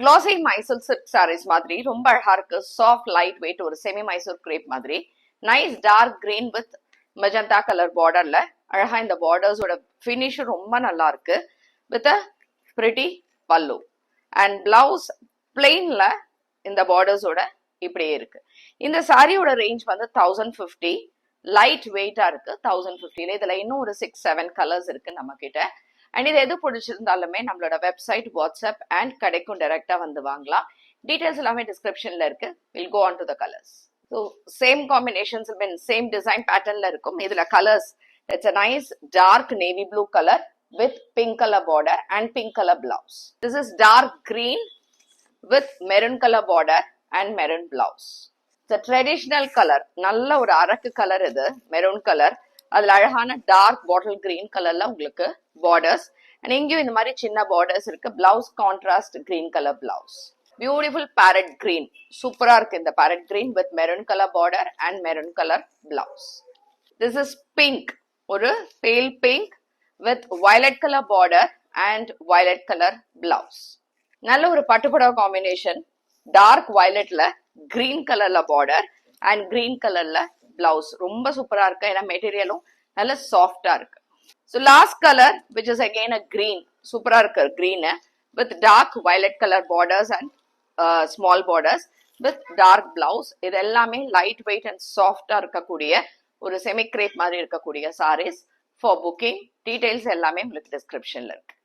glossy Mysore silk sarees மாதிரி ரொம்ப அழகா இருக்கு. சாஃப்ட் லைட் வெயிட் ஒரு செமி மைசூர் கிரேப் மாதிரி. Nice dark green with magenta colour பார்டர்ல அழகா இந்த பார்டர்ஸோட ஃபினிஷ் ரொம்ப நல்லா இருக்கு. With a pretty pallu and blouse பிளெயின்ல இந்த பார்டர்ஸோட இப்படியே இருக்கு. இந்த சாரியோட ரேஞ்ச் வந்து 1050. லைட் வெயிட்டா இருக்கு 1050. இதுல இன்னும் ஒரு 6-7 கலர்ஸ் இருக்கு நம்ம கிட்ட. அண்ட் இது எது பிடிச்சிருந்தாலுமே நம்மளோட வெப்சைட், வாட்ஸ்அப் அண்ட் கடைக்கும் டைரக்டா வந்து வாங்கலாம். டீடைல்ஸ் எல்லாமே டிஸ்கிரிப்ஷன்ல இருக்கு. Will go on to the colours. So same combinations same design பேட்டர்ன்ல இருக்கும். இதுல colours, it's a nice dark navy blue colour with pink colour border and pink colour blouse. This is dark green with maroon colour border and maroon blouse. Traditional colour, நல்ல ஒரு அரக்கு colour இது, maroon colour. அதுல அழகான dark bottle green கலர்ல உங்களுக்கு borders and இங்கேயும் இந்த மாதிரி சின்ன பார்டர்ஸ் இருக்கு. Blouse contrast green colour blouse. Beautiful parrot green, சூப்பரா இருக்கு இந்த parrot green with maroon colour border and maroon colour blouse. This is pink, ஒரு pale pink with violet colour border and violet colour blouse. நல்ல ஒரு பட்டுப்புடவை combination. Dark வயலட்ல green கலர்ல border and green கலர்ல பிளவுஸ். ரொம்ப சூப்பரா இருக்கு. ஏன்னா மெட்டீரியலும் நல்ல சாஃப்டா இருக்கு. So last colour which is again a green, சூப்பரா இருக்கு green with dark violet colour borders and small borders with dark blouse. இது எல்லாமே லைட் வெயிட் அண்ட் சாஃப்டா இருக்கக்கூடிய ஒரு செமி கிரேப் மாதிரி இருக்கக்கூடிய சாரீஸ். ஃபார் புக்கிங் டீடைல்ஸ் எல்லாமே உங்களுக்கு டிஸ்கிரிப்ஷன்ல இருக்கு.